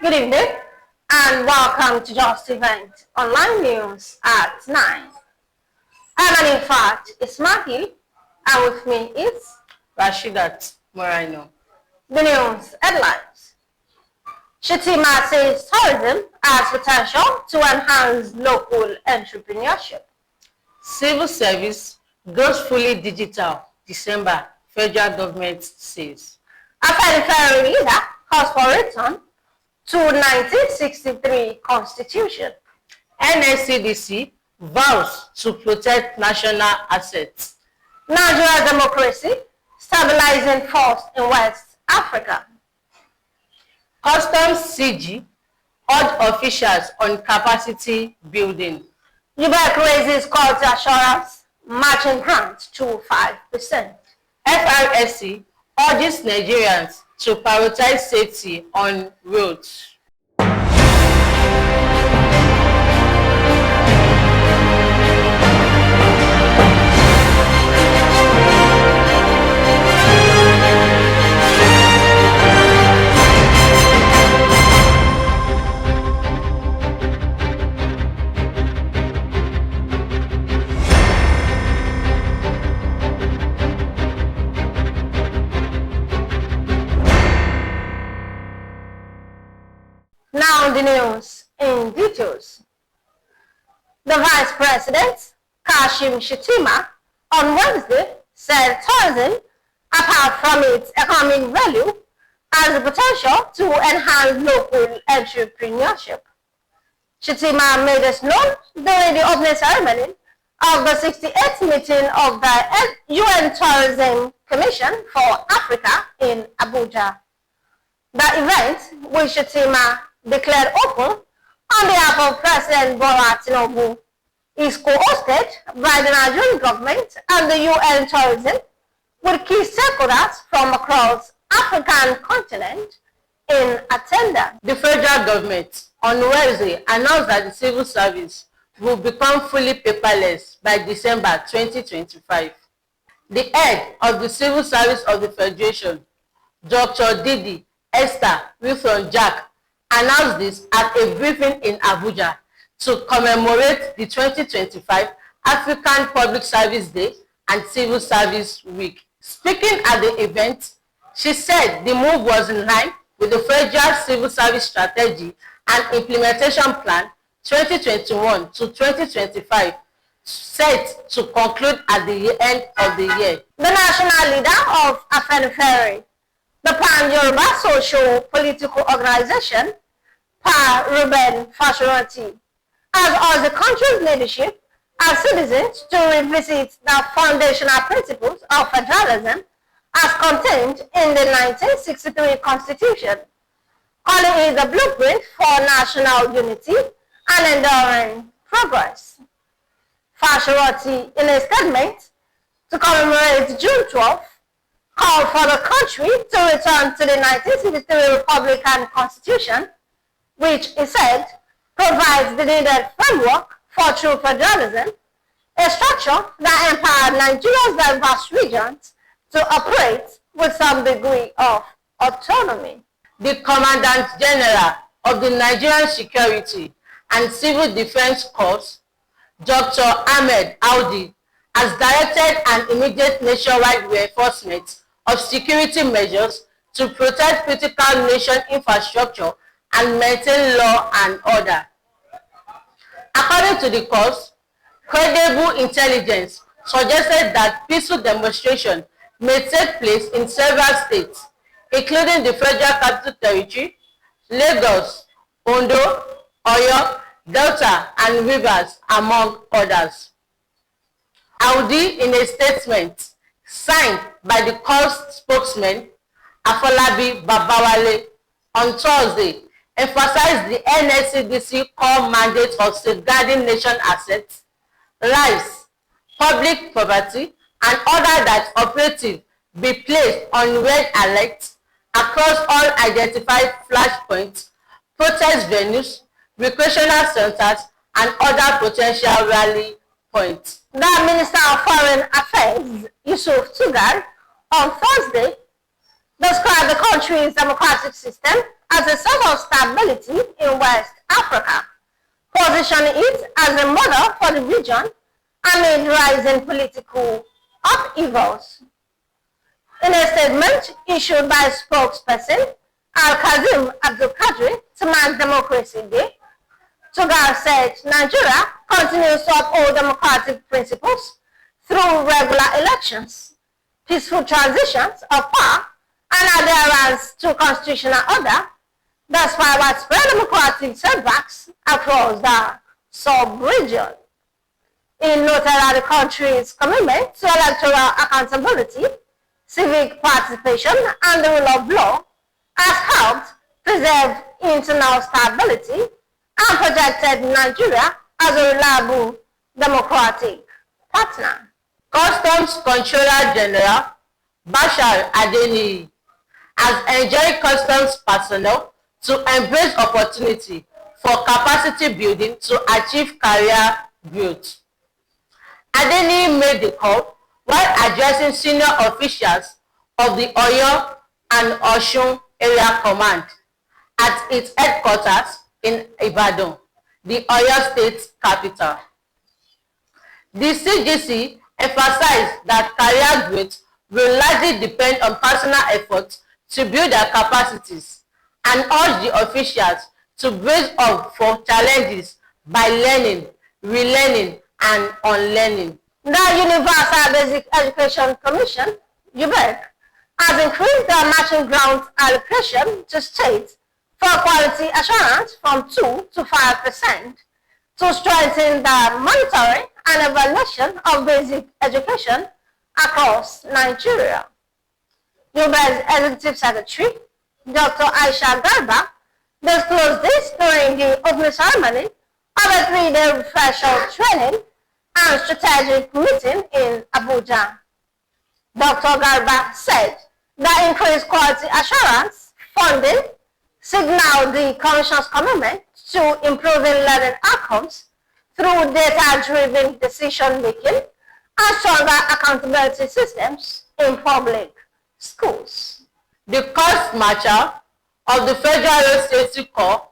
Good evening and welcome to Justeventonline News at 9. In fact, it's Maggie and with me is Rashidat Moreno. The news headlines. Shettima says tourism has potential to enhance local entrepreneurship. Civil service goes fully digital December, federal government says. Afenifere leader calls for return to 1963 constitution. NSCDC vows to protect national assets. Nigerian democracy stabilising force in West Africa. Customs CG urge officials on capacity building. UBEC raises quality assurance matching grant to 5%. FRSC urges Nigerians to prioritize safety on roads. Now the news in details. The Vice President, Shettima, on Wednesday said tourism, apart from its economic value, has the potential to enhance local entrepreneurship. Shettima made this known during the opening ceremony of the 68th meeting of the UN Tourism Commission for Africa in Abuja. The event, which Shettima declared open on behalf of President Bola Tinubu, is co-hosted by the Nigerian government and the UN Tourism with key stakeholders from across African continent in attendance. The federal government on Wednesday announced that the civil service will become fully paperless by December 2025. The head of the Civil Service of the Federation, Dr. Didi Esther Wilson-Jack, announced this at a briefing in Abuja to commemorate the 2025 African Public Service Day and Civil Service Week. Speaking at the event, she said the move was in line with the Federal Civil Service Strategy and Implementation Plan 2021 to 2025, set to conclude at the end of the year. The national leader of Afenifere, the Pan-Yoruba Socio-Political Organization, Ruben Fashiranti, has urged the country's leadership as citizens to revisit the foundational principles of federalism as contained in the 1963 Constitution, calling it the blueprint for national unity and enduring progress. Fashiranti, in a statement to commemorate June 12th, called for the country to return to the 1963 Republican Constitution, which, he said, provides the needed framework for true federalism, a structure that empowered Nigeria's diverse regions to operate with some degree of autonomy. The Commandant General of the Nigerian Security and Civil Defense Corps, Dr. Ahmed Audi, has directed an immediate nationwide reinforcement of security measures to protect critical nation infrastructure and maintain law and order. According to the Corps, credible intelligence suggested that peaceful demonstration may take place in several states, including the Federal Capital Territory, Lagos, Ondo, Oyo, Delta, and Rivers, among others. Audi, in a statement signed by the Corps spokesman, Afolabi Babawale, on Thursday, emphasized the NSCDC core mandate of safeguarding nation assets, lives, public property, and order that operative be placed on red alert across all identified flashpoints, protest venues, recreational centers, and other potential rally points. The Minister of Foreign Affairs, Yusuf Tugar, on Thursday, described the country's democratic system as a source of stability in West Africa, positioning it as a model for the region amid rising political upheavals. In a statement issued by spokesperson Al-Kazim Abdul-Kadri to mark Democracy Day, Togar said Nigeria continues to uphold democratic principles through regular elections, peaceful transitions of power, and adherence to constitutional order, despite widespread democratic setbacks across the sub-region. He noted that the country's commitment to electoral accountability, civic participation, and the rule of law has helped preserve internal stability and projected Nigeria as a reliable democratic partner. Customs Controller General Bashar Adeniyi has enjoined customs personnel to embrace opportunity for capacity building to achieve career growth. Adeniyi made the call while addressing senior officials of the Oyo and Osun Area Command at its headquarters in Ibadan, the Oyo State capital. The CGC emphasized that career growth will largely depend on personal efforts to build their capacities and urged the officials to brace up for challenges by learning, relearning, and unlearning. The Universal Basic Education Commission, UBEC, has increased the matching grant allocation to states for quality assurance from 2 to 5% to strengthen the monitoring and evaluation of basic education across Nigeria. UBEC's Executive Secretary, Dr. Aisha Garba, disclosed this during the opening ceremony of a 3-day refresher training and strategic meeting in Abuja. Dr. Garba said the increased quality assurance funding signaled the Commission's commitment to improving learning outcomes through data-driven decision-making and stronger accountability systems in public schools. The cost marshal of the Federal Road Safety Corps,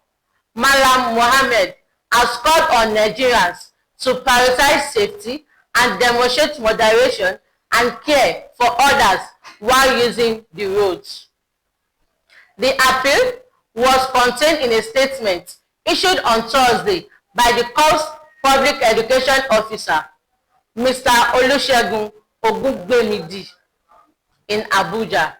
Malam Mohammed, has called on Nigerians to prioritize safety and demonstrate moderation and care for others while using the roads. The appeal was contained in a statement issued on Thursday by the Corps' Public Education Officer, Mr. Olusegun Ogungbemidi, in Abuja.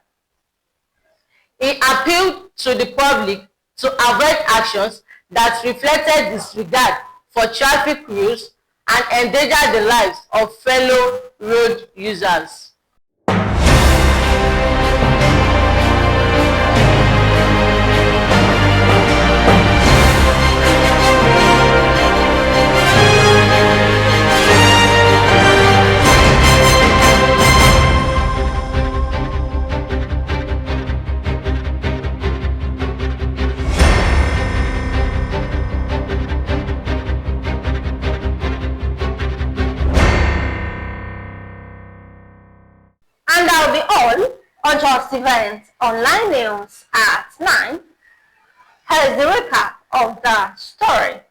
He appealed to the public to avoid actions that reflected disregard for traffic rules and endanger the lives of fellow road users. And that'll be all on Justeventonline news at 9. Here's the recap of the story.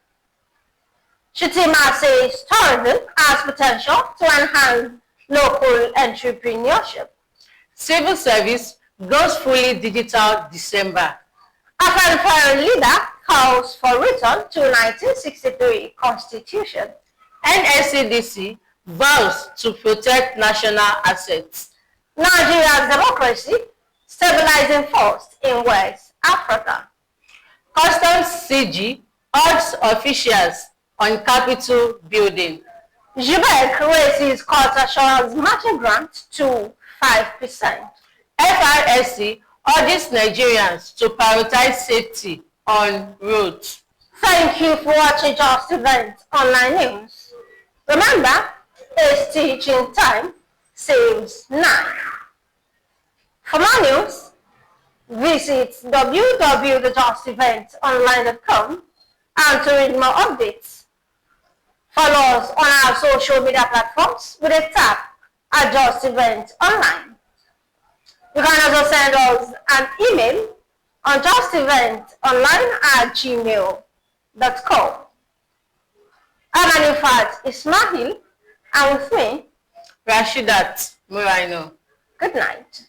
Shettima says tourism has potential to enhance local entrepreneurship. Civil service goes fully digital December. Afenifere leader calls for return to 1963 Constitution. NSCDC vows to protect national assets. Nigeria's democracy stabilizing first in West Africa. Customs CG urges officials on Capitol building. UBEC raises court assurance matching grant to 5%. FRSC urges Nigerians to prioritize safety on roads. Thank you for watching Justeventonline news. Remember, a stitch in time saves 9. For more news, visit www.justeventonline.com and to read more updates. Follow us on our social media platforms with a tap at Justeventonline. You can also send us an email on justeventonline@gmail.com. Afenifere Ismail, and with me, Rashidat Muraino. good night.